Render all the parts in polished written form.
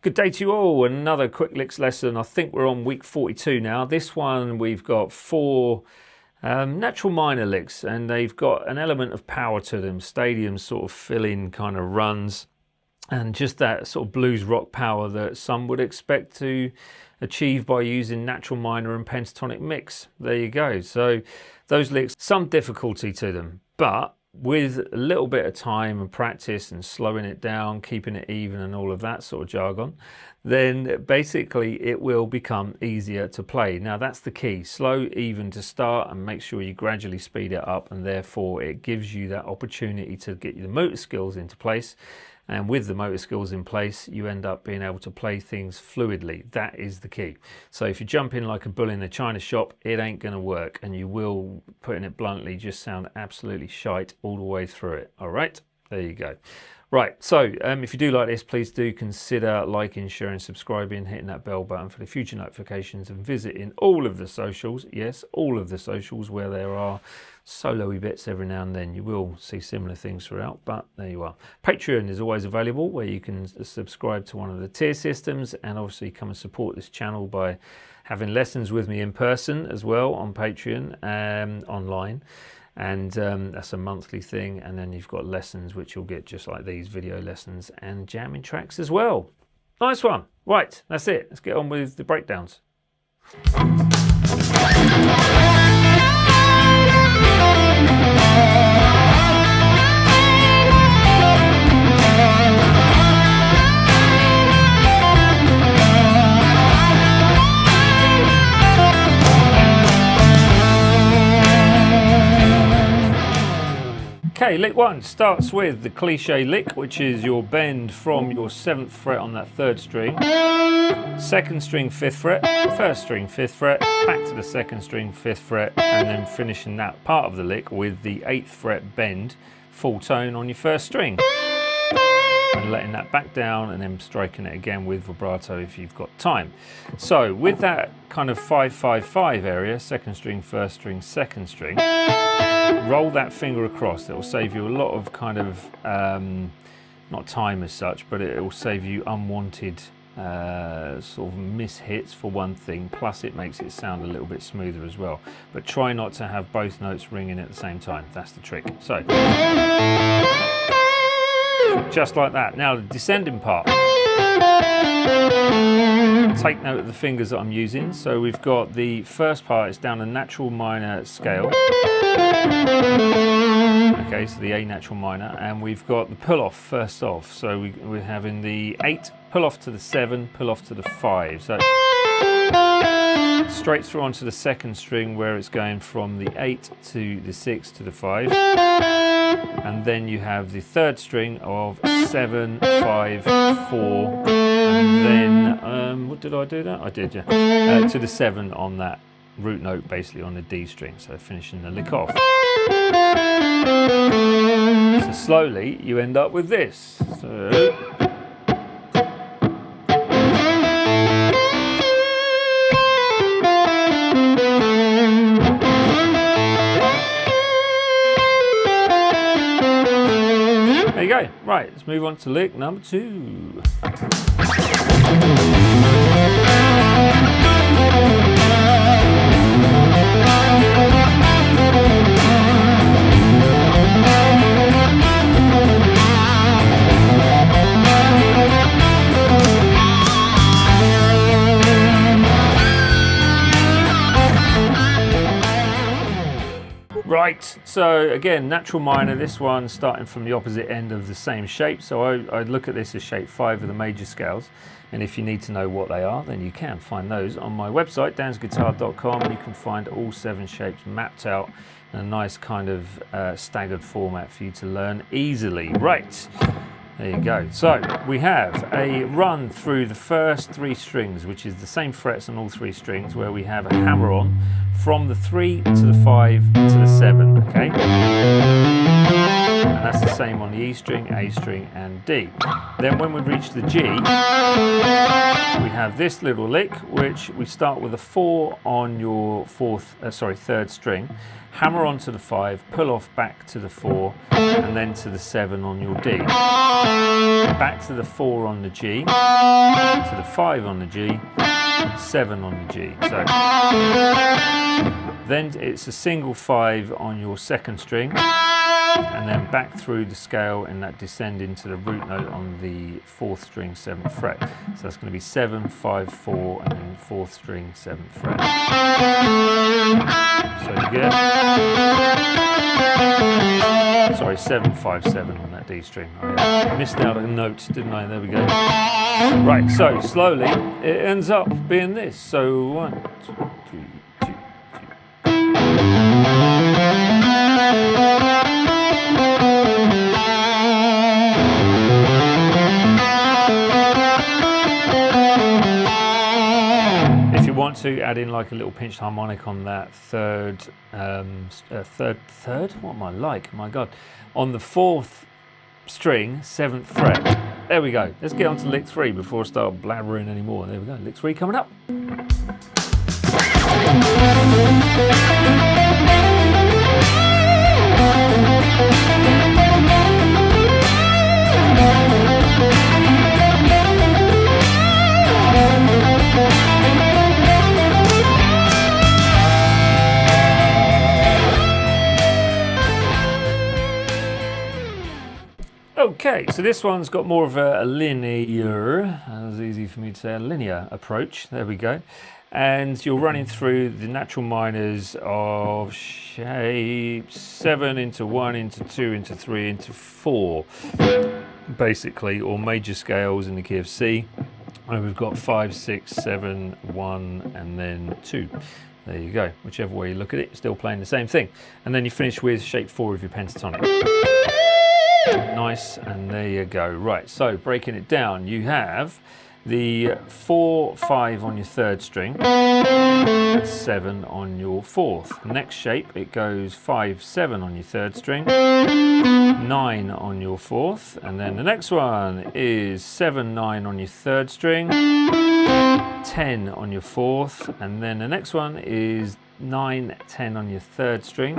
Good day to you all. Another quick licks lesson. I think we're on week 42 now. This one we've got 4 natural minor licks, and they've got an element of power to them. Stadium sort of fill-in kind of runs, and just that sort of blues rock power that some would expect to achieve by using natural minor and pentatonic mix. There you go. So those licks, some difficulty to them, but with a little bit of time and practice and slowing it down, keeping it even and all of that sort of jargon, then basically it will become easier to play. Now that's the key, slow, even to start, and make sure you gradually speed it up, and therefore it gives you that opportunity to get the motor skills into place. And with the motor skills in place, you end up being able to play things fluidly. That is the key. So if you jump in like a bull in a china shop, it ain't going to work. And you will, putting it bluntly, just sound absolutely shite all the way through it. All right, there you go. Right, so if you do like this, please do consider liking, sharing, subscribing, hitting that bell button for the future notifications, and visiting all of the socials. Yes, all of the socials where there are solo-y bits every now and then. You will see similar things throughout, but there you are. Patreon is always available, where you can subscribe to one of the tier systems, and obviously come and support this channel by having lessons with me in person as well on Patreon, online. And that's a monthly thing, and then you've got lessons which you'll get just like these video lessons, and jamming tracks as well. Nice one. Right, that's it. Let's get on with the breakdowns. Okay, lick 1 starts with the cliche lick, which is your bend from your 7th fret on that 3rd string, 2nd string 5th fret, 1st string 5th fret, back to the 2nd string 5th fret, and then finishing that part of the lick with the 8th fret bend, full tone on your 1st string, and letting that back down, and then striking it again with vibrato if you've got time. So with that kind of 5-5-5 area, 2nd string, 1st string, 2nd string, roll that finger across. It will save you a lot of kind of, not time as such, but it will save you unwanted sort of miss-hits for one thing, plus it makes it sound a little bit smoother as well. But try not to have both notes ringing at the same time. That's the trick. So, just like that. Now the descending part. Take note of the fingers that I'm using. So we've got the first part, it's down a natural minor scale. Okay, so the A natural minor, and we've got the pull off first off. So we're having the 8, pull off to the 7, pull off to the 5. So straight through onto the 2nd string, where it's going from the 8 to the 6 to the 5. And then you have the 3rd string of 7, 5, 4, and then, what did I do that? I did, yeah. To the 7 on that root note, basically on the D string, so finishing the lick off. So slowly you end up with this. So, there you go. Right, let's move on to lick number 2. Right, so again, natural minor, this one starting from the opposite end of the same shape. So I look at this as shape 5 of the major scales. And if you need to know what they are, then you can find those on my website, dansguitar.com. You can find all 7 shapes mapped out in a nice kind of staggered format for you to learn easily. Right, there you go. So we have a run through the first 3 strings, which is the same frets on all 3 strings, where we have a hammer on from the 3 to the 5 to the 7, okay? And that's the same on the E string, A string, and D. Then when we reach the G, we have have this little lick, which we start with a 4 on your third string, hammer onto the 5, pull off back to the 4, and then to the 7 on your D. Back to the 4 on the G, to the 5 on the G, 7 on the G. So then it's a single 5 on your second string, and then back through the scale in that descend into the root note on the 4th string, 7th fret. So that's going to be 7, 5, 4, and then 4th string, 7th fret. So you get, sorry, 7, 5, 7 on that D string. I missed out a note, didn't I? There we go. Right, so slowly it ends up being this. So 1, 2, 3, 2, 2. To add in like a little pinched harmonic on that third, what am I like? My God, on the 4th string, 7th fret. There we go. Let's get on to lick 3 before I start blabbering anymore. There we go. Lick 3 coming up. Okay, so this one's got more of a linear, that's easy for me to say, a linear approach. There we go. And you're running through the natural minors of shape 7 into 1, into 2, into 3, into 4, basically, or major scales in the key of C. And we've got 5, 6, 7, 1, and then 2. There you go. Whichever way you look at it, still playing the same thing. And then you finish with shape 4 of your pentatonic. Nice, and there you go. Right, so breaking it down, you have the 4, 5 on your third string, 7 on your 4th. Next shape, it goes 5, 7 on your third string, 9 on your 4th, and then the next one is 7, 9 on your third string, 10 on your 4th, and then the next one is 9, 10 on your third string,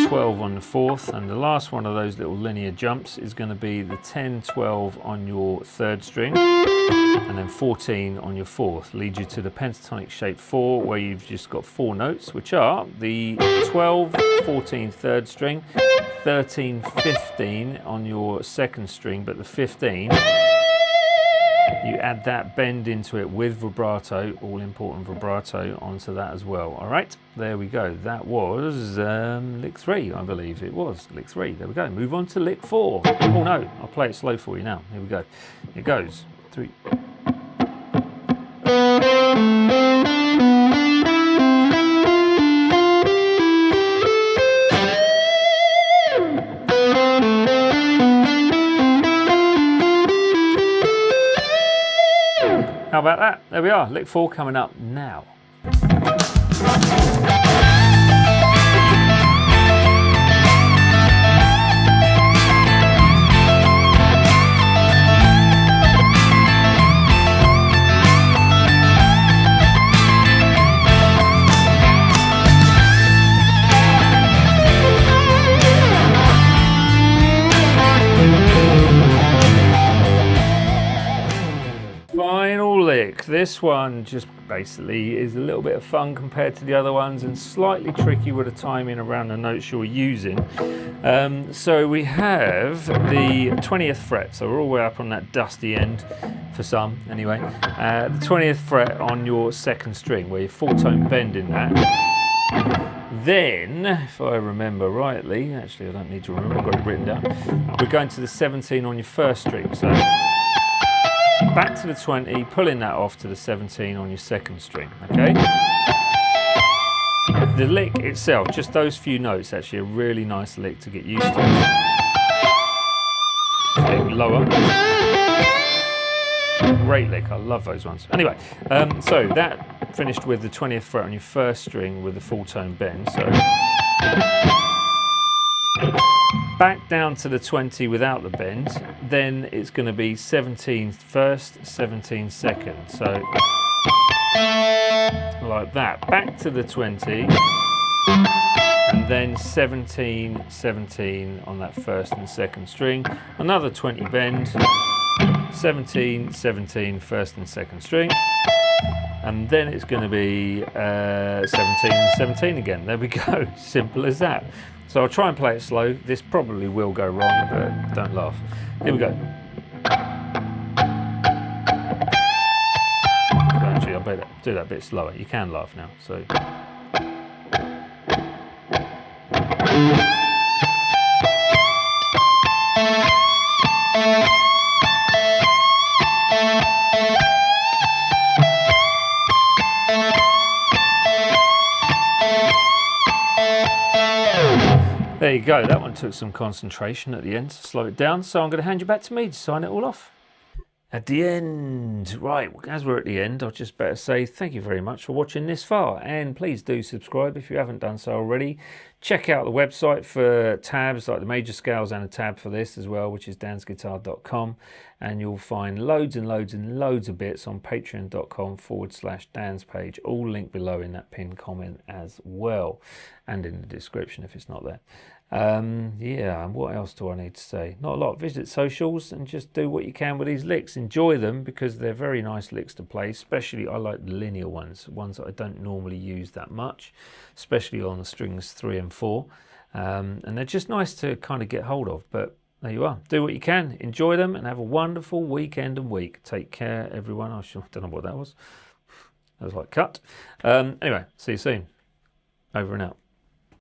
12 on the 4th, and the last one of those little linear jumps is going to be the 10, 12 on your third string, and then 14 on your 4th. Leads you to the pentatonic shape 4, where you've just got 4 notes, which are the 12, 14 third string, 13, 15 on your second string, but the 15, you add that bend into it with vibrato, all important vibrato onto that as well. All right, there we go. That was lick 3, I believe it was lick 3. There we go. Move on to lick 4. Oh no, I'll play it slow for you now. Here we go. It goes 3. How about that? There we are, lick 4 coming up now. This one just basically is a little bit of fun compared to the other ones, and slightly tricky with the timing around the notes you're using. So we have the 20th fret, so we're all the way up on that dusty end for some anyway. The 20th fret on your second string, where you're full tone bending that. Then, if I remember rightly, actually I don't need to remember, I've got it written down, we're going to the 17 on your first string. So back to the 20, pulling that off to the 17 on your second string, okay? The lick itself, just those few notes, actually a really nice lick to get used to. Lick lower. Great lick, I love those ones. Anyway, so that finished with the 20th fret on your first string with the full tone bend, so back down to the 20 without the bend, then it's going to be 17 first, 17 second. So like that, back to the 20, and then 17, 17 on that first and second string, another 20 bend, 17, 17 first and second string, and then it's going to be 17 and 17 again. There we go, simple as that. So I'll try and play it slow. This probably will go wrong, but don't laugh. Here we go. Actually, I'll do that a bit slower. You can laugh now. So. There you go, that one took some concentration at the end to slow it down, so I'm going to hand you back to me to sign it all off. At the end, right, as we're at the end, I'll just better say thank you very much for watching this far, and please do subscribe if you haven't done so already. Check out the website for tabs like the major scales and a tab for this as well, which is dansguitar.com, and you'll find loads and loads and loads of bits on patreon.com/Dan's page, all linked below in that pinned comment as well, and in the description if it's not there. Yeah, and what else do I need to say? Not a lot. Visit socials and just do what you can with these licks. Enjoy them because they're very nice licks to play, especially I like the linear ones that I don't normally use that much, especially on the strings 3 and 4, and they're just nice to kind of get hold of. But there you are, do what you can, enjoy them, and have a wonderful weekend and week. Take care everyone. I don't know what that was. That was like cut. Anyway, see you soon. Over and out.